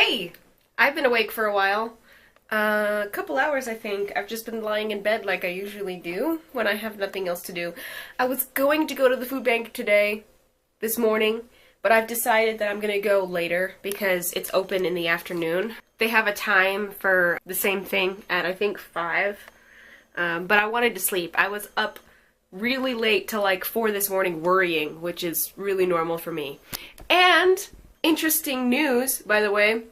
Hey! I've been awake for a while. A couple hours, I think. I've just been lying in bed like I usually do when I have nothing else to do. I was going to go to the food bank today, this morning, but I've decided that I'm gonna go later because it's open in the afternoon. They have a time for the same thing at, I think, 5. But I wanted to sleep. I was up really late till like 4 this morning worrying, which is really normal for me. And interesting news, by the way,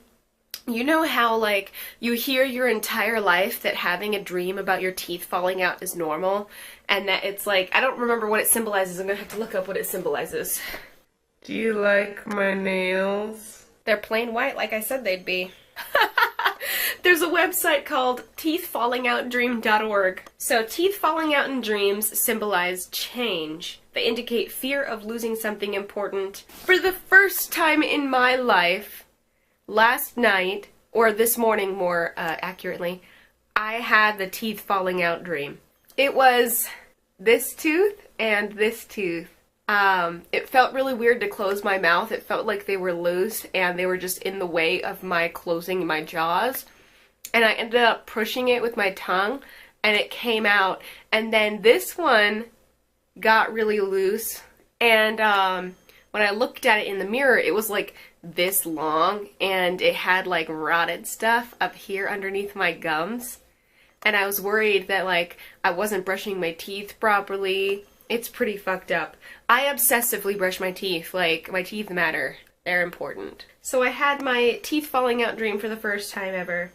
you know how like you hear your entire life that having a dream about your teeth falling out is normal, and that it's like, I don't remember what it symbolizes. I'm gonna have to look up what it symbolizes. Do you like my nails? They're plain white like I said they'd be. There's a website called teethfallingoutdream.org. So teeth falling out in dreams symbolize change. They indicate fear of losing something important. For the first time in my life, last night, or this morning more accurately, I had the teeth falling out dream. It was this tooth and this tooth. It felt really weird to close my mouth. It felt like they were loose and they were just in the way of my closing my jaws. And I ended up pushing it with my tongue and it came out. And then this one got really loose. And when I looked at it in the mirror, it was like this long and it had like rotted stuff up here underneath my gums. And I was worried that like I wasn't brushing my teeth properly. It's pretty fucked up. I obsessively brush my teeth, like, my teeth matter. They're important. So I had my teeth falling out dream for the first time ever.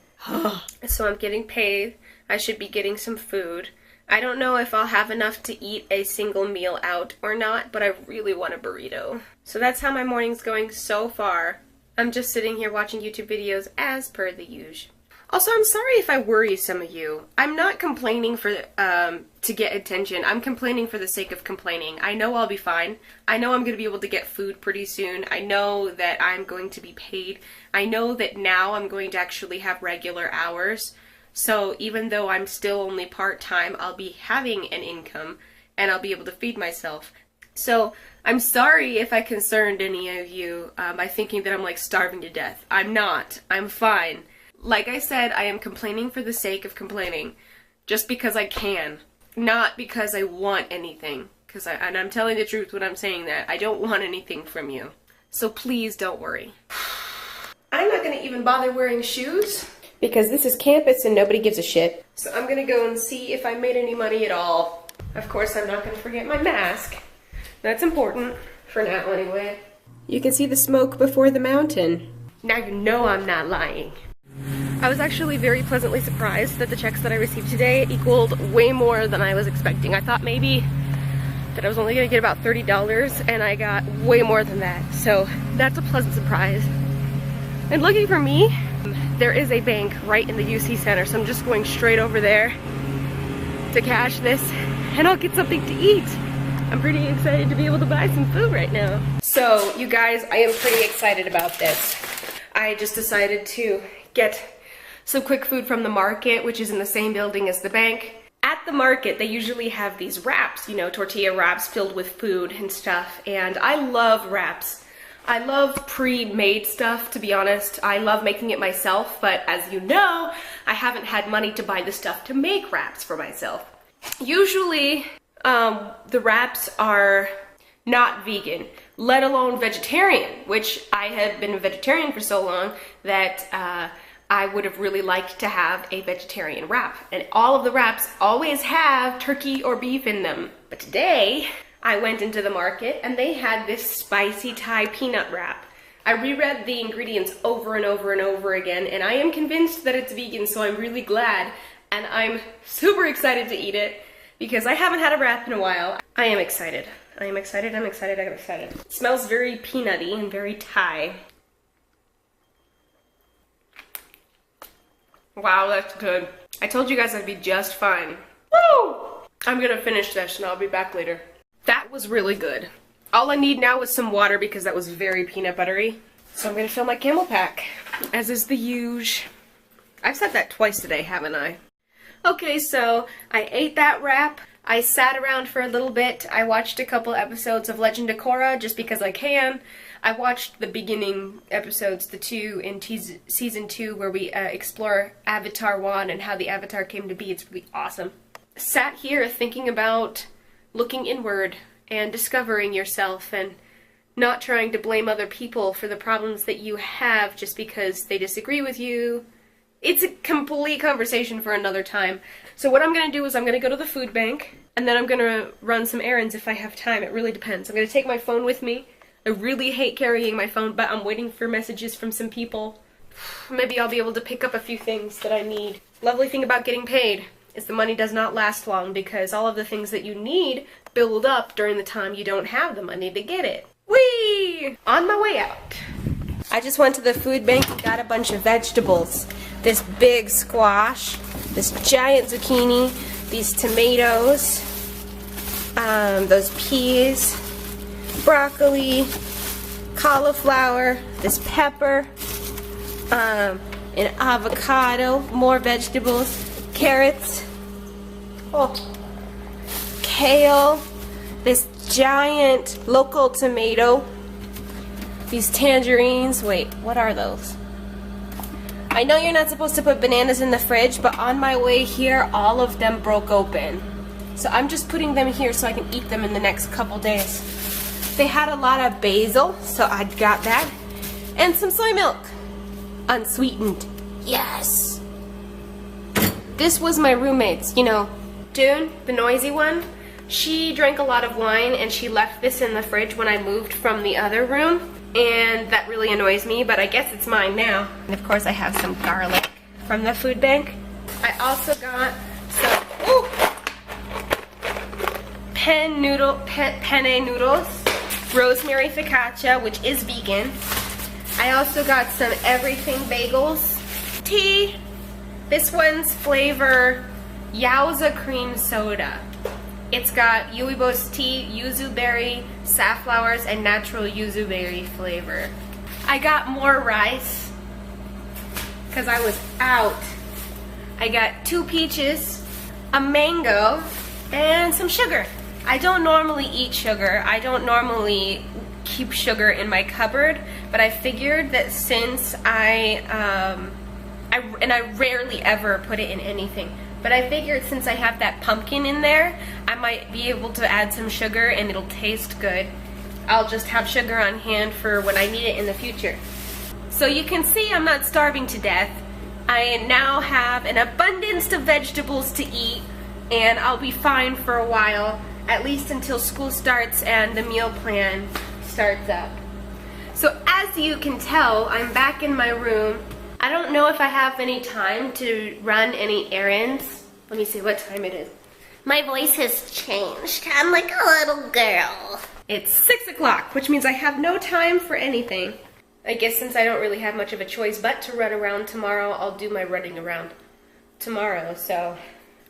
So I'm getting paid. I should be getting some food. I don't know if I'll have enough to eat a single meal out or not, but I really want a burrito. So that's how my morning's going so far. I'm just sitting here watching YouTube videos as per the usual. Also, I'm sorry if I worry some of you. I'm not complaining for to get attention. I'm complaining for the sake of complaining. I know I'll be fine. I know I'm going to be able to get food pretty soon. I know that I'm going to be paid. I know that now I'm going to actually have regular hours. So even though I'm still only part-time, I'll be having an income and I'll be able to feed myself. So I'm sorry if I concerned any of you by thinking that I'm like starving to death. I'm not. I'm fine. Like I said, I am complaining for the sake of complaining, just because I can, not because I want anything, and I'm telling the truth when I'm saying that. I don't want anything from you, so please don't worry. I'm not going to even bother wearing shoes, because this is campus and nobody gives a shit, so I'm going to go and see if I made any money at all. Of course, I'm not going to forget my mask. That's important, for now anyway. You can see the smoke before the mountain. Now you know I'm not lying. I was actually very pleasantly surprised that the checks that I received today equaled way more than I was expecting. I thought maybe that I was only going to get about $30 and I got way more than that. So that's a pleasant surprise. And looking for me, there is a bank right in the UC Center, so I'm just going straight over there to cash this and I'll get something to eat. I'm pretty excited to be able to buy some food right now. So you guys, I am pretty excited about this. I just decided to get some quick food from the market, which is in the same building as the bank. At the market, they usually have these wraps, you know, tortilla wraps filled with food and stuff, and I love wraps. I love pre-made stuff, to be honest. I love making it myself, but as you know, I haven't had money to buy the stuff to make wraps for myself. Usually, the wraps are not vegan, let alone vegetarian, which I have been a vegetarian for so long that I would have really liked to have a vegetarian wrap. And all of the wraps always have turkey or beef in them. But today, I went into the market and they had this spicy Thai peanut wrap. I reread the ingredients over and over and over again, and I am convinced that it's vegan, so I'm really glad. And I'm super excited to eat it because I haven't had a wrap in a while. I am excited. I am excited, I'm excited, I'm excited. It smells very peanutty and very Thai. Wow, that's good. I told you guys I'd be just fine. Woo! I'm gonna finish this and I'll be back later. That was really good. All I need now is some water because that was very peanut buttery. So I'm gonna fill my Camel pack, as is the usual. I've said that twice today, haven't I? Okay, so I ate that wrap. I sat around for a little bit. I watched a couple episodes of Legend of Korra just because I can. I watched the beginning episodes, the two in season 2, where we explore Avatar 1 and how the Avatar came to be. It's really awesome. Sat here thinking about looking inward and discovering yourself and not trying to blame other people for the problems that you have just because they disagree with you. It's a complete conversation for another time. So what I'm going to do is I'm going to go to the food bank, and then I'm going to run some errands if I have time. It really depends. I'm going to take my phone with me. I really hate carrying my phone, but I'm waiting for messages from some people. Maybe I'll be able to pick up a few things that I need. Lovely thing about getting paid is the money does not last long because all of the things that you need build up during the time you don't have the money to get it. Whee! On my way out. I just went to the food bank and got a bunch of vegetables. This big squash, this giant zucchini, these tomatoes, those peas, broccoli, cauliflower, this pepper, an avocado, more vegetables, carrots, kale, this giant local tomato, these tangerines. Wait, what are those? I know you're not supposed to put bananas in the fridge, but on my way here, all of them broke open. So I'm just putting them here so I can eat them in the next couple days. They had a lot of basil, so I got that. And some soy milk. Unsweetened. Yes! This was my roommate's, you know, Dune, the noisy one. She drank a lot of wine and she left this in the fridge when I moved from the other room. And that really annoys me, but I guess it's mine now. And of course I have some garlic from the food bank. I also got some penne noodles, rosemary focaccia, which is vegan. I also got some everything bagels, tea. This one's flavor Yowza cream soda. It's got Yuibo's tea, yuzu berry, safflowers, and natural yuzu berry flavor. I got more rice because I was out. I got 2 peaches, a mango, and some sugar. I don't normally eat sugar. I don't normally keep sugar in my cupboard, but I figured that since I rarely ever put it in anything, but I figured since I have that pumpkin in there, I might be able to add some sugar and it'll taste good. I'll just have sugar on hand for when I need it in the future. So you can see I'm not starving to death. I now have an abundance of vegetables to eat, and I'll be fine for a while, at least until school starts and the meal plan starts up. So as you can tell, I'm back in my room. I don't know if I have any time to run any errands. Let me see what time it is. My voice has changed. I'm like a little girl. It's 6 o'clock, which means I have no time for anything. I guess since I don't really have much of a choice but to run around tomorrow, I'll do my running around tomorrow. So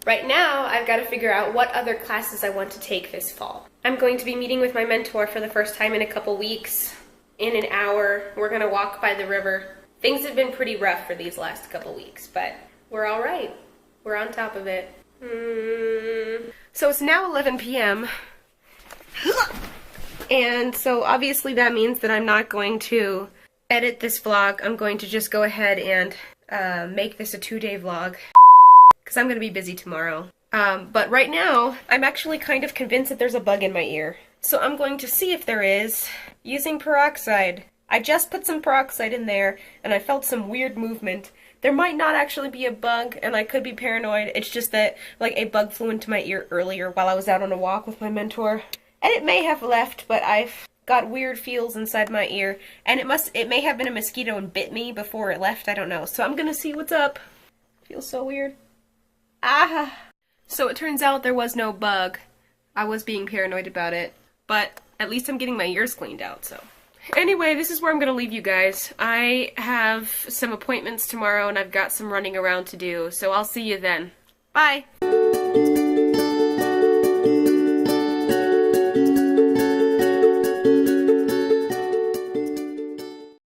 right now, I've got to figure out what other classes I want to take this fall. I'm going to be meeting with my mentor for the first time in a couple weeks. In an hour, we're going to walk by the river. Things have been pretty rough for these last couple weeks, but we're all right. We're on top of it. So it's now 11 p.m. And so obviously that means that I'm not going to edit this vlog. I'm going to just go ahead and make this a 2-day vlog because I'm going to be busy tomorrow. But right now, I'm actually kind of convinced that there's a bug in my ear. So I'm going to see if there is using peroxide. I just put some peroxide in there, and I felt some weird movement. There might not actually be a bug, and I could be paranoid. It's just that, like, a bug flew into my ear earlier while I was out on a walk with my mentor. And it may have left, but I've got weird feels inside my ear. And it may have been a mosquito and bit me before it left, I don't know. So I'm gonna see what's up. Feels so weird. Ah! So it turns out there was no bug. I was being paranoid about it. But at least I'm getting my ears cleaned out, so. Anyway, this is where I'm going to leave you guys. I have some appointments tomorrow and I've got some running around to do, so I'll see you then. Bye!